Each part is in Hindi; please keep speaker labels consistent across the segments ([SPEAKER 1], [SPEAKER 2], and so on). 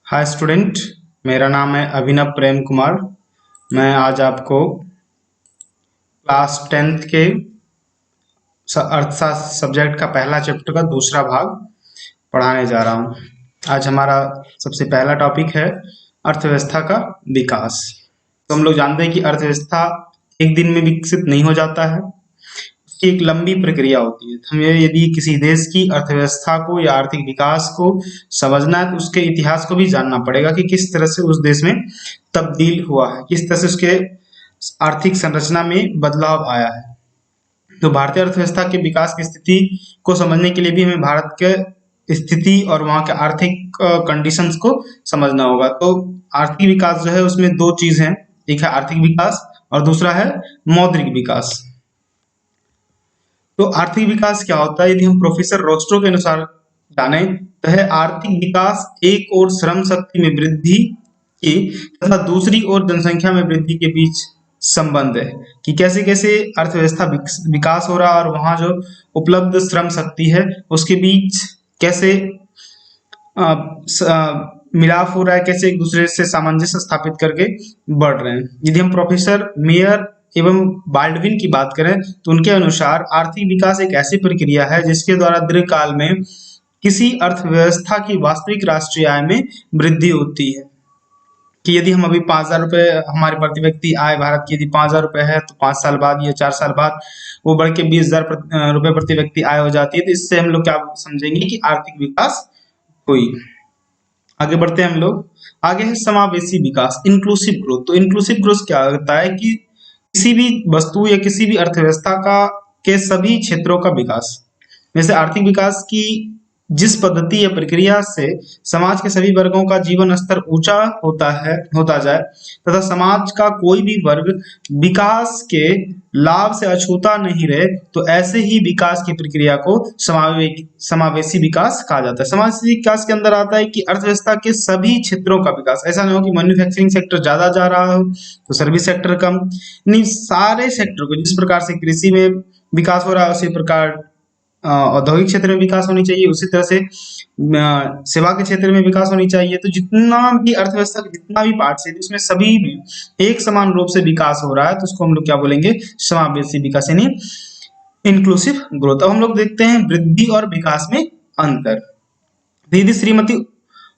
[SPEAKER 1] Hi student. मेरा नाम है अभिनव प्रेम कुमार। मैं आज आपको क्लास 10th के अर्थशास्त्र सब्जेक्ट का पहला चैप्टर का दूसरा भाग पढ़ाने जा रहा हूँ। आज हमारा सबसे पहला टॉपिक है अर्थव्यवस्था का विकास। तो हम लोग जानते हैं कि अर्थव्यवस्था एक दिन में विकसित नहीं हो जाता है, उसकी एक लंबी प्रक्रिया होती है। हमें यदि किसी देश की अर्थव्यवस्था को या आर्थिक विकास को समझना है तो उसके इतिहास को भी जानना पड़ेगा कि किस तरह से उस देश में तब्दील हुआ है, किस तरह से उसके आर्थिक संरचना में बदलाव आया है। तो भारतीय अर्थव्यवस्था के विकास की स्थिति को समझने के लिए भी हमें भारत के स्थिति और वहाँ के आर्थिक कंडीशंस को समझना होगा। तो आर्थिक विकास जो है उसमें दो चीज हैं, एक है आर्थिक विकास और दूसरा है मौद्रिक विकास। तो आर्थिक विकास क्या होता है? यदि हम प्रोफेसर रोस्ट्रो के अनुसार जाने तो है आर्थिक विकास एक ओर श्रम शक्ति में वृद्धि की तथा दूसरी ओर जनसंख्या में वृद्धि के बीच संबंध है कि कैसे कैसे अर्थव्यवस्था विकास हो रहा है और वहां जो उपलब्ध श्रम शक्ति है उसके बीच कैसे मिलाप हो रहा है, कैसे एक दूसरे से सामंजस्य स्थापित करके बढ़ रहे हैं। यदि हम प्रोफेसर मेयर एवं बाल्डविन की बात करें तो उनके अनुसार आर्थिक विकास एक ऐसी प्रक्रिया है जिसके द्वारा दीर्घकाल में किसी अर्थव्यवस्था की वास्तविक राष्ट्रीय आय में वृद्धि होती है। कि यदि हम अभी 5,000 रुपये हमारे प्रति व्यक्ति आय भारत की यदि 5,000 रुपये है तो 5 साल बाद या 4 साल बाद वो बढ़ के 20,000 रुपये प्रति व्यक्ति आय हो जाती है। तो इससे हम लोग क्या समझेंगे कि आर्थिक विकास हुई। आगे बढ़ते हैं हम लोग। आगे है समावेशी विकास, इंक्लूसिव ग्रोथ। तो इंक्लूसिव ग्रोथ क्या होता है कि किसी भी वस्तु या किसी भी अर्थव्यवस्था का के सभी क्षेत्रों का विकास। जैसे आर्थिक विकास की जिस पद्धति या प्रक्रिया से समाज के सभी वर्गों का जीवन स्तर ऊंचा होता जाए तथा समाज का कोई भी वर्ग विकास के लाभ से अछूता नहीं रहे, तो ऐसे ही विकास की प्रक्रिया को समावेशी विकास कहा जाता है। समावेशी विकास के अंदर आता है कि अर्थव्यवस्था के सभी क्षेत्रों का विकास। ऐसा नहीं हो कि मैन्युफैक्चरिंग सेक्टर ज्यादा जा रहा हो तो सर्विस सेक्टर कम, नहीं, सारे सेक्टर को जिस प्रकार से कृषि में विकास हो रहा है उसी प्रकार औद्योगिक क्षेत्र में विकास होनी चाहिए, उसी तरह से सेवा के क्षेत्र में विकास होनी चाहिए। तो जितना भी अर्थव्यवस्था का जितना भी पार्ट है उसमें सभी में एक समान रूप से विकास हो रहा है तो उसको हम लोग क्या बोलेंगे? समावेशी विकास यानी इंक्लूसिव ग्रोथ। अब हम लोग देखते हैं वृद्धि और विकास में अंतर। यदि श्रीमती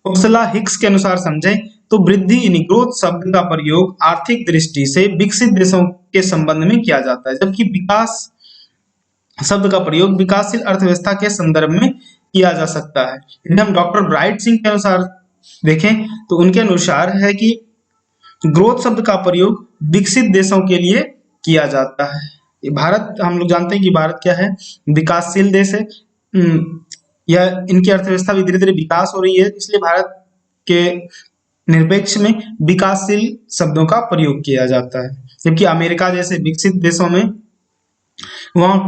[SPEAKER 1] उपसला हिक्स के अनुसार समझे तो वृद्धि यानी ग्रोथ शब्द का प्रयोग आर्थिक दृष्टि से विकसित देशों के संबंध में किया जाता है, जबकि विकास शब्द का प्रयोग विकासशील अर्थव्यवस्था के संदर्भ में किया जा सकता है। यदि हम डॉक्टर ब्राइट सिंह के अनुसार देखें तो उनके अनुसार है कि ग्रोथ शब्द का प्रयोग विकसित देशों के लिए किया जाता है। भारत, हम लोग जानते हैं कि भारत क्या है? विकासशील देश है। यह इनकी अर्थव्यवस्था भी धीरे धीरे विकास हो रही है, इसलिए भारत के निरपेक्ष में विकासशील शब्दों का प्रयोग किया जाता है। जबकि अमेरिका जैसे विकसित देशों में वहां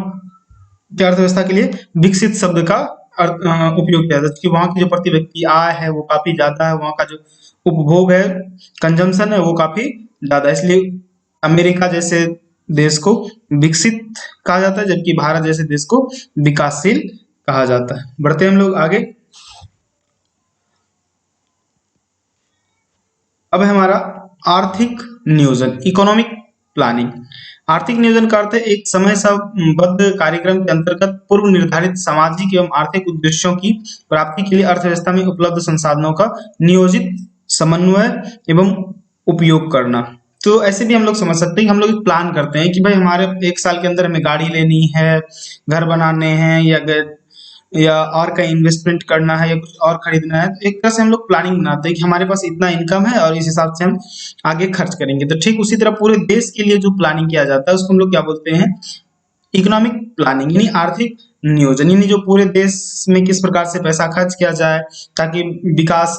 [SPEAKER 1] अर्थव्यवस्था के लिए विकसित शब्द का उपयोग किया जाता है कि वहां की जो प्रति व्यक्ति आय है वो काफी ज्यादा है, वहां का जो उपभोग है, कंजम्पशन है वो काफी ज्यादा है, इसलिए अमेरिका जैसे देश को विकसित कहा जाता है जबकि भारत जैसे देश को विकासशील कहा जाता है। बढ़ते हैं हम लोग आगे। अब हमारा आर्थिक नियोजन, इकोनॉमिक प्लानिंग। आर्थिक नियोजन का अर्थ है एक समय संबद्ध कार्यक्रम के अंतर्गत पूर्व निर्धारित सामाजिक एवं आर्थिक उद्देश्यों की प्राप्ति के लिए अर्थव्यवस्था में उपलब्ध संसाधनों का नियोजित समन्वय एवं उपयोग करना। तो ऐसे भी हम लोग समझ सकते हैं कि हम लोग एक प्लान करते हैं कि भाई हमारे 1 साल के अंदर हमें गाड़ी लेनी है, घर बनाने हैं या और कहीं इन्वेस्टमेंट करना है या कुछ और खरीदना है। तो एक तरह से हम लोग प्लानिंग बनाते हैं कि हमारे पास इतना इनकम है और इस हिसाब से हम आगे खर्च करेंगे। तो ठीक उसी तरह पूरे देश के लिए जो प्लानिंग किया जाता है उसको हम लोग क्या बोलते हैं? इकोनॉमिक प्लानिंग यानी आर्थिक नियोजन, यानी जो पूरे देश में किस प्रकार से पैसा खर्च किया जाए ताकि विकास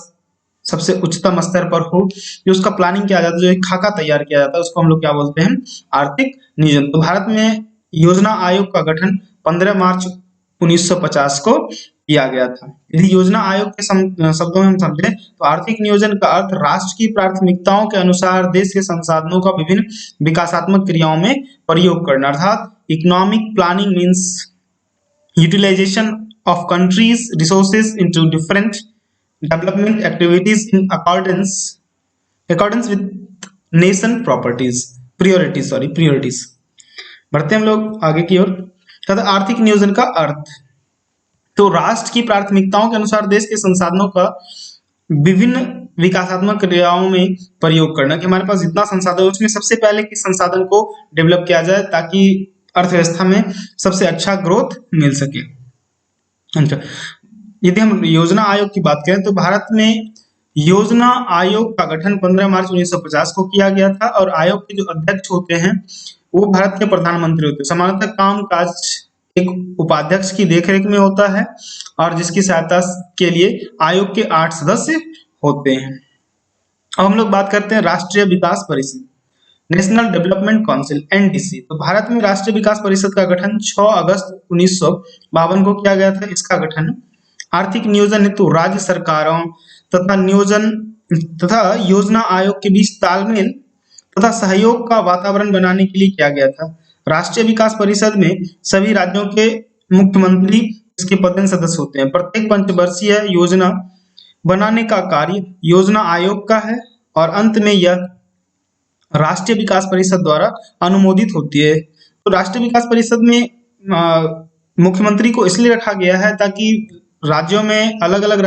[SPEAKER 1] सबसे उच्चतम स्तर पर हो, जो उसका प्लानिंग किया जाता है, जो एक खाका तैयार किया जाता है उसको हम लोग क्या बोलते हैं? आर्थिक नियोजन। तो भारत में योजना आयोग का गठन 15 मार्च 1950 को किया गया था। यदि योजना आयोग के शब्दों में हम समझें तो आर्थिक नियोजन का अर्थ राष्ट्र की प्राथमिकताओं के अनुसार देश के संसाधनों का विभिन्न विकासात्मक क्रियाओं में प्रयोग करना। अर्थात economic planning means utilization of country's resources into different development activities in accordance with nation properties priorities. बढ़ते हैं हम लोग आगे की ओर। तथा आर्थिक नियोजन का अर्थ, तो राष्ट्र की प्राथमिकताओं के अनुसार देश के संसाधनों का विभिन्न विकासात्मक क्रियाओं में प्रयोग करना, कि हमारे पास जितना संसाधन है उसमें सबसे पहले किस संसाधन को डेवलप किया जाए ताकि अर्थव्यवस्था में सबसे अच्छा ग्रोथ मिल सके। अच्छा, यदि हम योजना आयोग की बात करें तो भारत में योजना आयोग का गठन 15 मार्च 1950 को किया गया था और आयोग के जो अध्यक्ष होते हैं वो भारत के प्रधानमंत्री होते हैं। सामान्यतः काम काज एक उपाध्यक्ष की देखरेख में होता है और जिसकी सहायता के लिए आयोग के 8 सदस्य होते हैं। अब हम लोग बात करते हैं राष्ट्रीय विकास परिषद, नेशनल डेवलपमेंट काउंसिल एनडीसी। तो भारत में राष्ट्रीय विकास परिषद का गठन 6 अगस्त 1952 को किया गया था। इसका गठन आर्थिक नियोजन हेतु राज्य सरकारों तथा योजना आयोग के बीच तालमेल तथा सहयोग का वातावरण बनाने के लिए किया गया था। राष्ट्रीय विकास परिषद में सभी राज्यों के मुख्यमंत्री इसके पदेन सदस्य होते हैं। प्रत्येक पंचवर्षीय योजना बनाने का कार्य योजना आयोग का है और अंत में यह राष्ट्रीय विकास परिषद द्वारा अनुमोदित होती है। तो राष्ट्रीय विकास परिषद में मुख्यमंत्री को इसलिए रखा गया है ताकि राज्यों में अलग अलग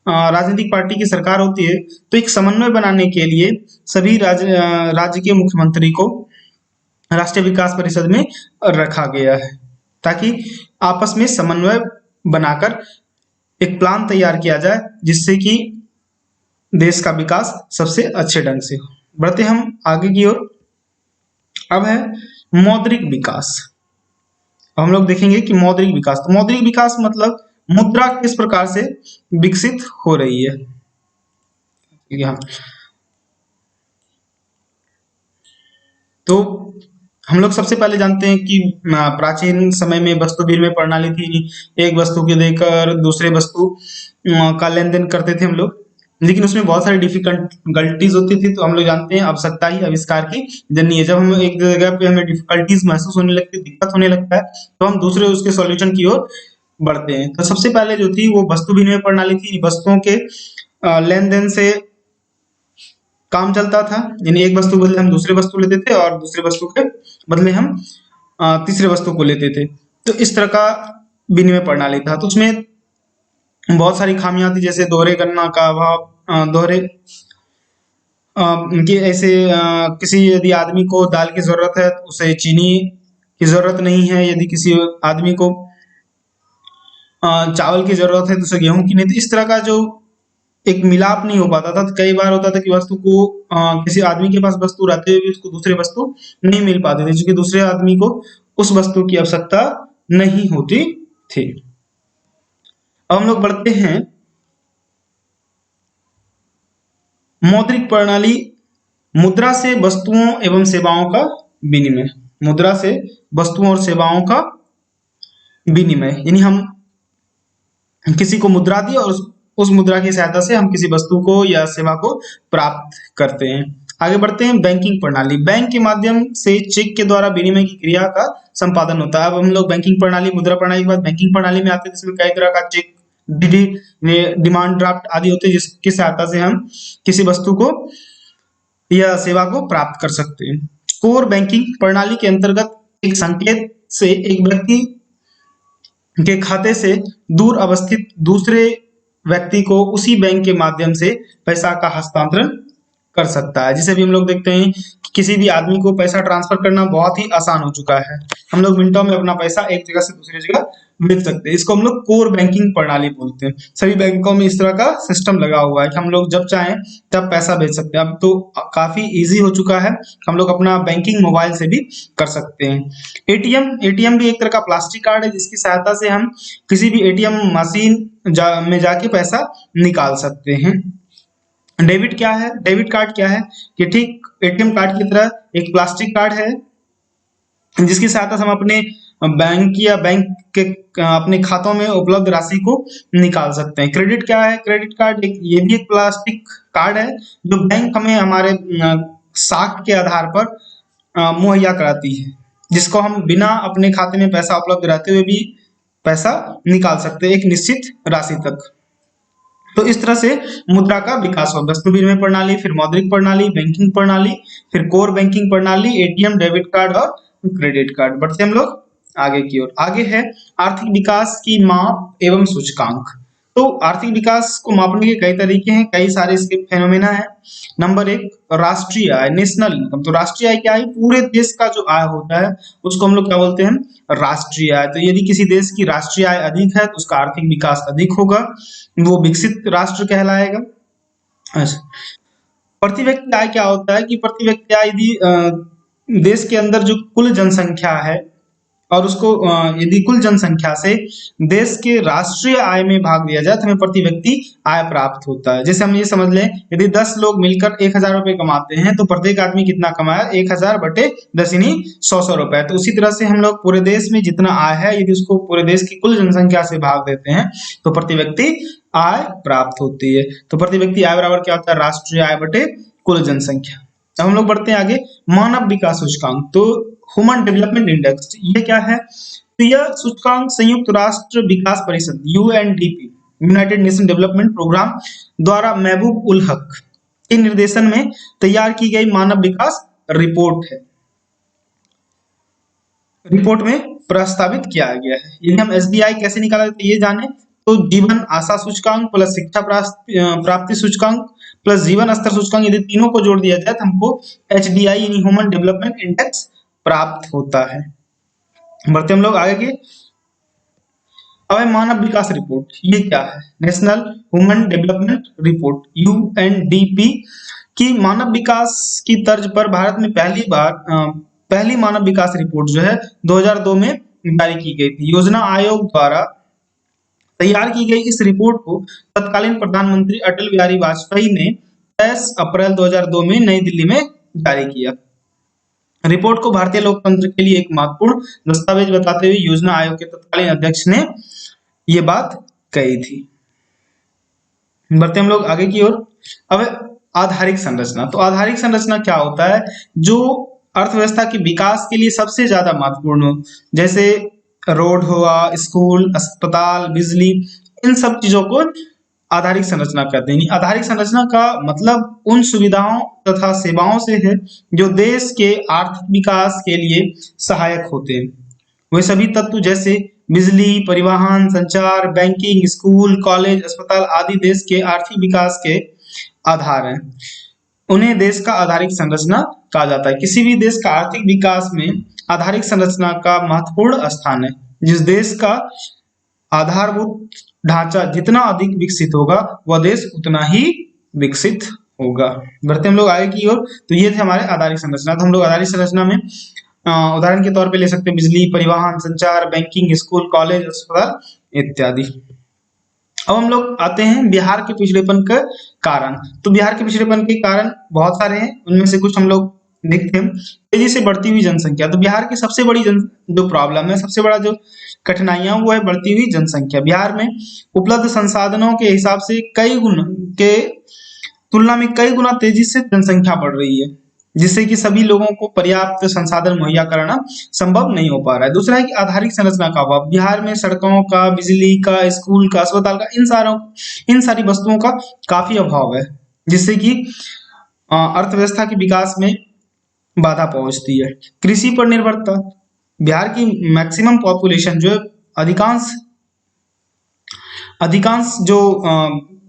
[SPEAKER 1] राजनीतिक पार्टी की सरकार होती है, तो एक समन्वय बनाने के लिए सभी राज्य के मुख्यमंत्री को राष्ट्रीय विकास परिषद में रखा गया है ताकि आपस में समन्वय बनाकर एक प्लान तैयार किया जाए जिससे कि देश का विकास सबसे अच्छे ढंग से हो। बढ़ते हम आगे की ओर। अब है मौद्रिक विकास। हम लोग देखेंगे कि मौद्रिक विकास, तो मौद्रिक विकास मतलब मुद्रा किस प्रकार से विकसित हो रही है। यहाँ तो हम लोग सबसे पहले जानते हैं कि प्राचीन समय में वस्तु विनिमय प्रणाली थी। एक वस्तु को देकर दूसरे वस्तु का लेन देन करते थे हम लोग, लेकिन उसमें बहुत सारी डिफिकल्टीज होती थी। तो हम लोग जानते हैं आवश्यकता ही आविष्कार की जननी है। जब हम एक जगह पे हमें डिफिकल्टीज महसूस होने लगती है, दिक्कत होने लगता है, तो हम दूसरे उसके सॉल्यूशन की ओर बढ़ते हैं। तो सबसे पहले जो थी वो वस्तु विनिमय प्रणाली थी। वस्तुओं के लेन देन से काम चलता था, यानी एक वस्तु के बदले हम दूसरे वस्तु लेते थे और दूसरे वस्तु के बदले हम तीसरे वस्तु को लेते थे। तो इस तरह का विनिमय प्रणाली था। तो उसमें बहुत सारी खामियां थी, जैसे दोहरे गणना का अभाव, दोहरे ऐसे किसी यदि आदमी को दाल की जरूरत है तो उसे चीनी की जरूरत नहीं है, यदि किसी आदमी को चावल की जरूरत है तो उसे गेहूं की नहीं। तो इस तरह का जो एक मिलाप नहीं हो पाता था। तो कई बार होता था कि वस्तु को किसी आदमी के पास वस्तु रहते हुए भी उसको दूसरे वस्तु नहीं मिल पाते थे, क्योंकि दूसरे आदमी को उस वस्तु की आवश्यकता नहीं होती थी। अब हम लोग बढ़ते हैं मौद्रिक प्रणाली, मुद्रा से वस्तुओं एवं सेवाओं का विनिमय। मुद्रा से वस्तुओं और सेवाओं का विनिमय, यानी हम किसी को मुद्रा दी और उस मुद्रा की सहायता से हम किसी वस्तु को या सेवा को प्राप्त करते हैं। आगे बढ़ते हैं बैंकिंग प्रणाली। बैंक के माध्यम से चेक के द्वारा विनिमय की क्रिया का संपादन होता है। अब हम लोग बैंकिंग प्रणाली, मुद्रा प्रणाली के बाद बैंकिंग प्रणाली में आते हैं, जिसमें कई तरह का चेक, डिमांड ड्राफ्ट आदि होते हैं, जिसकी सहायता से हम किसी वस्तु को या सेवा को प्राप्त कर सकते हैं। कोर बैंकिंग प्रणाली के अंतर्गत एक संकेत से एक व्यक्ति के खाते से दूर अवस्थित दूसरे व्यक्ति को उसी बैंक के माध्यम से पैसा का हस्तांतरण कर सकता है। जिसे भी हम लोग देखते हैं कि किसी भी आदमी को पैसा ट्रांसफर करना बहुत ही आसान हो चुका है। हम लोग मिनटों में अपना पैसा एक जगह से दूसरी जगह भेज सकते हैं। इसको हम लोग कोर बैंकिंग प्रणाली बोलते हैं। सभी बैंकों में इस तरह का सिस्टम लगा हुआ है कि हम लोग जब चाहें तब पैसा भेज सकते हैं। अब तो काफी इजी हो चुका है, हम लोग अपना बैंकिंग मोबाइल से भी कर सकते हैं। एटीएम भी एक तरह का प्लास्टिक कार्ड है, जिसकी सहायता से हम किसी भी एटीएम मशीन में जाके पैसा निकाल सकते हैं। डेबिट क्या है? डेबिट कार्ड क्या है कि ठीक एटीएम कार्ड की तरह एक प्लास्टिक कार्ड है, जिसकी सहायता से हम अपने बैंक या बैंक के अपने खातों में उपलब्ध राशि को निकाल सकते हैं। क्रेडिट क्या है? क्रेडिट कार्ड ये भी एक प्लास्टिक कार्ड है जो बैंक हमें हमारे साख के आधार पर मुहैया कराती है, जिसको हम बिना अपने खाते में पैसा उपलब्ध रहते हुए भी पैसा निकाल सकते हैं एक निश्चित राशि तक। तो इस तरह से मुद्रा का विकास हुआ, वस्तु विनिमय प्रणाली, फिर मौद्रिक प्रणाली, बैंकिंग प्रणाली, फिर कोर बैंकिंग प्रणाली, एटीएम, डेबिट कार्ड और क्रेडिट कार्ड। बढ़ते हम लोग आगे की ओर। आगे है आर्थिक विकास की माप एवं सूचकांक। तो आर्थिक विकास को मापने के कई तरीके हैं, कई सारे इसके फेनोमेना है। नंबर एक, राष्ट्रीय आय, नेशनल इनकम। तो राष्ट्रीय आय क्या है? पूरे देश का जो आय होता है उसको हम लोग क्या बोलते हैं? राष्ट्रीय आय। तो यदि किसी देश की राष्ट्रीय आय अधिक है तो उसका आर्थिक विकास अधिक होगा, वो विकसित राष्ट्र कहलाएगा। अच्छा, प्रति व्यक्ति आय क्या होता है कि प्रति व्यक्ति आय यदि देश के अंदर जो कुल जनसंख्या है और उसको यदि कुल जनसंख्या से देश के राष्ट्रीय आय में भाग दिया जाए तो हमें प्रति व्यक्ति आय प्राप्त होता है। जैसे हम ये समझ लें, यदि 10 लोग मिलकर 1000 रुपए कमाते हैं तो प्रत्येक आदमी कितना कमाया? 1000 बटे 10 यानी 100 रुपए। तो उसी तरह से हम लोग पूरे देश में जितना आय है यदि उसको पूरे देश की कुल जनसंख्या से भाग देते हैं तो प्रति व्यक्ति आय प्राप्त होती है। तो प्रति व्यक्ति आय बराबर क्या होता है? राष्ट्रीय आय बटे कुल जनसंख्या। अब हम लोग बढ़ते हैं आगे, मानव विकास सूचकांक। तो ह्यूमन डेवलपमेंट इंडेक्स, ये क्या है? तो यह सूचकांक संयुक्त राष्ट्र विकास परिषद UNDP, United Nation development programme द्वारा महबूब उल हक के निर्देशन में तैयार की गई मानव विकास रिपोर्ट है। रिपोर्ट में प्रस्तावित किया गया है। यदि हम एसडीआई कैसे निकाला जाता है ये जाने तो जीवन आशा सूचकांक प्लस शिक्षा प्राप्ति सूचकांक प्लस जीवन स्तर सूचकांक, यदि तीनों को जोड़ दिया जाए तो हमको एचडीआई यानी ह्यूमन डेवलपमेंट इंडेक्स प्राप्त होता है। बढ़ते हम लोग आगे के। अब मानव विकास रिपोर्ट, ये क्या है? National human development report UNDP की मानव विकास की तर्ज पर भारत में पहली मानव विकास रिपोर्ट जो है 2002 में जारी की गई थी। योजना आयोग द्वारा तैयार की गई इस रिपोर्ट को तत्कालीन प्रधानमंत्री अटल बिहारी वाजपेयी ने 23 अप्रैल 2002 में नई दिल्ली में जारी किया। रिपोर्ट को भारतीय लोकतंत्र के लिए एक महत्वपूर्ण दस्तावेज बताते हुए योजना आयोग के तत्कालीन अध्यक्ष ने ये बात कही थी। बढ़ते हम लोग आगे की ओर। अब आधारिक संरचना। तो आधारिक संरचना क्या होता है? जो अर्थव्यवस्था के विकास के लिए सबसे ज्यादा महत्वपूर्ण हो, जैसे रोड हुआ, स्कूल, अस्पताल, बिजली, इन सब चीजों को आधारिक संरचना कहते हैं। आधारिक संरचना का मतलब उन सुविधाओं तथा सेवाओं से है जो देश के आर्थिक विकास के लिए सहायक होते हैं। वे सभी तत्व जैसे बिजली, परिवहन, संचार, बैंकिंग, स्कूल, कॉलेज, अस्पताल आदि देश के आर्थिक विकास के आधार हैं। उन्हें देश का आधारिक संरचना कहा जाता है। किसी भी देश का आर्थिक विकास में आधारिक संरचना का महत्वपूर्ण स्थान है। जिस देश का आधारभूत ढांचा जितना अधिक विकसित होगा वह देश उतना ही विकसित होगा। बढ़ते हम लोग आगे की ओर। तो ये थे हमारे आधारिक संरचना। तो हम लोग आधारिक संरचना में उदाहरण के तौर पे ले सकते हैं बिजली, परिवहन, संचार, बैंकिंग, स्कूल, कॉलेज, अस्पताल इत्यादि। अब हम लोग आते हैं बिहार के पिछड़ेपन के कारण। तो बिहार के पिछड़ेपन के कारण बहुत सारे हैं, उनमें से कुछ हम लोग देखते हैं। तेजी से बढ़ती हुई जनसंख्या। तो बिहार की सबसे बड़ी जो प्रॉब्लम है, सबसे बड़ा जो कठिनाइयां वो है बढ़ती हुई जनसंख्या। बिहार में उपलब्ध संसाधनों के हिसाब से तुलना में कई गुना तेजी से जनसंख्या बढ़ रही है, जिससे कि सभी लोगों को पर्याप्त संसाधन मुहैया कराना संभव नहीं हो पा रहा है। दूसरा है कि आधारिक संरचना का अभाव। बिहार में सड़कों का, बिजली का, स्कूल का, अस्पताल का, इन सारी वस्तुओं का काफी अभाव है, जिससे कि अर्थव्यवस्था के विकास में बाधा पहुंचती है। कृषि पर निर्भरता। बिहार की मैक्सिमम पॉपुलेशन जो अधिकांश जो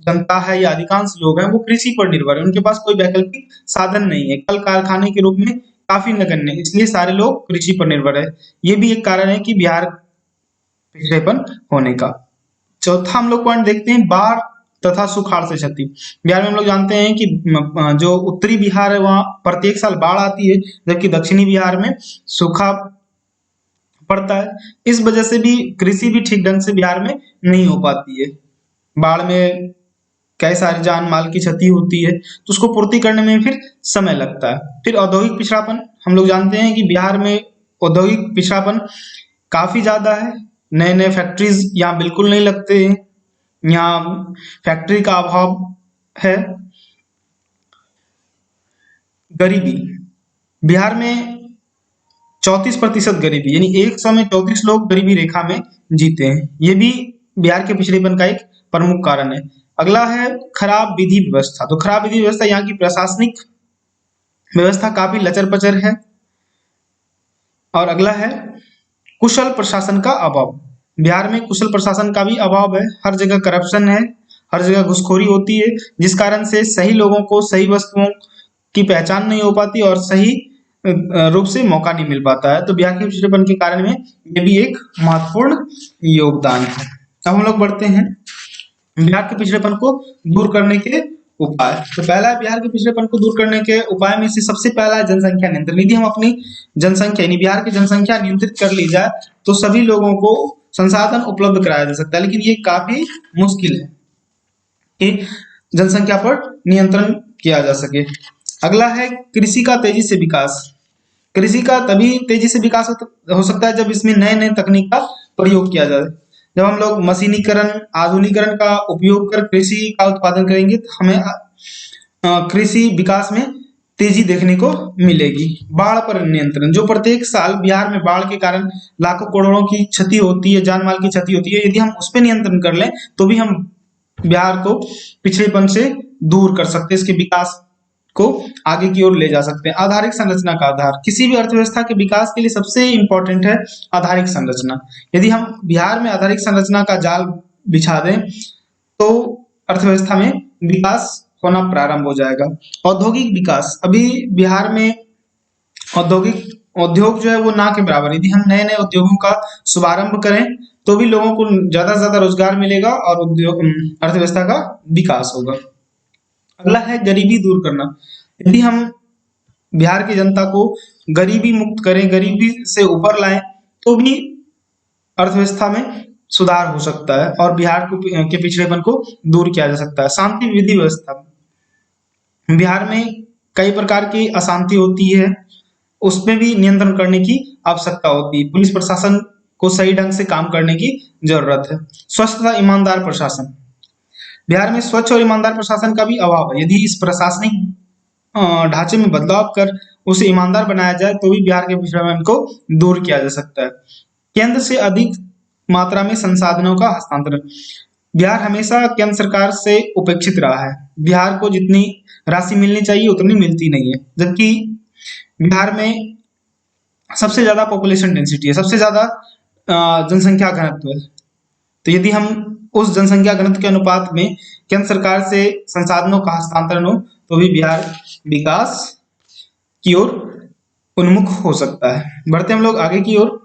[SPEAKER 1] जनता है या अधिकांश लोग हैं वो कृषि पर निर्भर है। उनके पास कोई वैकल्पिक साधन नहीं है, कल कारखाने के रूप में काफी नगण्य, इसलिए सारे लोग कृषि पर निर्भर है। ये भी एक कारण है कि बिहार पिछड़ेपन होने का। चौथा हम लोग पॉइंट देखते हैं बाढ़ तथा सुखाड़ से क्षति। बिहार में हम लोग जानते हैं कि जो उत्तरी बिहार है वहां प्रत्येक साल बाढ़ आती है, जबकि दक्षिणी बिहार में सूखा पड़ता है। इस वजह से भी कृषि भी ठीक ढंग से बिहार में नहीं हो पाती है। बाढ़ में कई सारी जान माल की क्षति होती है, तो उसको पूर्ति करने में फिर समय लगता है। फिर औद्योगिक पिछड़ापन। हम लोग जानते हैं कि बिहार में औद्योगिक पिछड़ापन काफी ज्यादा है। नए नए फैक्ट्रीज यहाँ बिल्कुल नहीं लगते हैं, यहाँ फैक्ट्री का अभाव है। गरीबी। बिहार में 34% गरीबी, यानी 100 में 34 लोग गरीबी रेखा में जीते हैं। ये भी बिहार के पिछड़ेपन का एक प्रमुख कारण है। अगला है खराब विधि व्यवस्था। तो खराब विधि व्यवस्था, यहाँ की प्रशासनिक व्यवस्था काफी लचर पचर है। और अगला है कुशल प्रशासन का अभाव। बिहार में कुशल प्रशासन का भी अभाव है, हर जगह करप्शन है, हर जगह घुसखोरी होती है, जिस कारण से सही लोगों को सही वस्तुओं की पहचान नहीं हो पाती और सही रूप से मौका नहीं मिल पाता है। तो बिहार के पिछड़ेपन के कारण में ये भी एक महत्वपूर्ण योगदान है। अब हम लोग बढ़ते हैं बिहार के पिछड़ेपन को दूर करने के उपाय। तो पहला है बिहार के पिछड़ेपन को दूर करने के उपाय में से सबसे पहला है जनसंख्या नियंत्रण। यदि हम अपनी जनसंख्या यानी बिहार की जनसंख्या नियंत्रित कर ली जाए तो सभी लोगों को संसाधन उपलब्ध कराया जा सकता है, लेकिन ये काफी मुश्किल है कि जनसंख्या पर नियंत्रण किया जा सके। अगला है कृषि का तेजी से विकास। कृषि का तभी तेजी से विकास हो सकता है जब इसमें नए नए तकनीक का प्रयोग किया जाए। जब हम लोग मशीनीकरण, आधुनिकीकरण का उपयोग कर कृषि का उत्पादन करेंगे तो हमें कृषि विकास में तेजी देखने को मिलेगी। बाढ़ पर नियंत्रण, जो प्रत्येक साल बिहार में बाढ़ के कारण लाखों करोड़ों की क्षति होती है, जान माल की क्षति होती है, यदि हम उस पर नियंत्रण कर लें तो भी हम बिहार को पिछड़ेपन से दूर कर सकते हैं, इसके विकास को आगे की ओर ले जा सकते हैं। आधारिक संरचना का आधार, किसी भी अर्थव्यवस्था के विकास के लिए सबसे इंपॉर्टेंट है आधारिक संरचना। यदि हम बिहार में आधारिक संरचना का जाल बिछा दें तो अर्थव्यवस्था में विकास होना प्रारंभ हो जाएगा। औद्योगिक विकास, अभी बिहार में उद्योग जो है वो ना के बराबर। यदि हम नए नए उद्योगों का शुभारंभ करें तो भी लोगों को ज्यादा से ज्यादा रोजगार मिलेगा और उद्योग अर्थव्यवस्था का विकास होगा। अगला है गरीबी दूर करना। यदि हम बिहार की जनता को गरीबी मुक्त करें, गरीबी से ऊपर लाएं तो भी अर्थव्यवस्था में सुधार हो सकता है और बिहार के पिछड़ेपन को दूर किया जा सकता है। शांति विधि व्यवस्था, बिहार में कई प्रकार की अशांति होती है, उसमें भी नियंत्रण करने की आवश्यकता होती है। पुलिस प्रशासन को सही ढंग से काम करने की जरूरत है। स्वच्छ तथा ईमानदार प्रशासन, बिहार में स्वच्छ और ईमानदार प्रशासन का भी अभाव है। यदि इस प्रशासनिक ढांचे में बदलाव कर उसे ईमानदार बनाया जाए तो भी बिहार के पिछड़ेपन को दूर किया जा सकता है। केंद्र से अधिक मात्रा में संसाधनों का हस्तांतरण, बिहार हमेशा केंद्र सरकार से उपेक्षित रहा है। बिहार को जितनी राशि मिलनी चाहिए उतनी मिलती नहीं है, जबकि बिहार में सबसे ज्यादा पॉपुलेशन डेंसिटी है, सबसे ज्यादा जनसंख्या घनत्व है। तो यदि हम उस जनसंख्या घनत्व के अनुपात में केंद्र सरकार से संसाधनों का हस्तांतरण हो तो भी बिहार विकास की ओर उन्मुख हो सकता है। बढ़ते हम लोग आगे की ओर।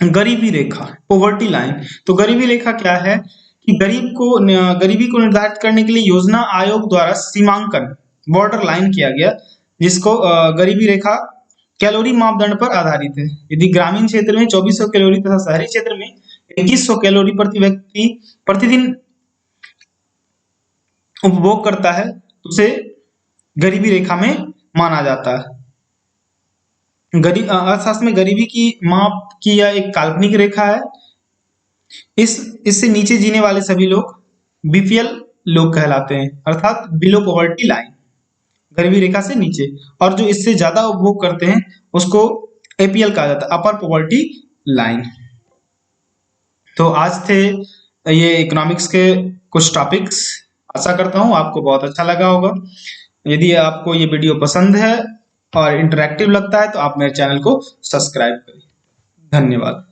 [SPEAKER 1] गरीबी रेखा, पॉवर्टी लाइन। तो गरीबी रेखा क्या है कि गरीबी को निर्धारित करने के लिए योजना आयोग द्वारा सीमांकन, बॉर्डर लाइन किया गया, जिसको गरीबी रेखा कैलोरी मापदंड पर आधारित है। यदि ग्रामीण क्षेत्र में 2400 कैलोरी तथा शहरी क्षेत्र में 2100 कैलोरी प्रति व्यक्ति प्रतिदिन उपभोग करता है तो उसे गरीबी रेखा में माना जाता है। अर्थशास्त्र में गरीबी की माप की यह एक काल्पनिक रेखा है। इससे नीचे जीने वाले सभी लोग बीपीएल लोग कहलाते हैं, अर्थात बिलो पॉवर्टी लाइन, गरीबी रेखा से नीचे। और जो इससे ज्यादा उपभोग करते हैं उसको एपीएल कहा जाता है, अपर पॉवर्टी लाइन। तो आज थे ये इकोनॉमिक्स के कुछ टॉपिक्स। आशा करता हूँ आपको बहुत अच्छा लगा होगा। यदि आपको ये वीडियो पसंद है और इंटरैक्टिव लगता है तो आप मेरे चैनल को सब्सक्राइब करें। धन्यवाद।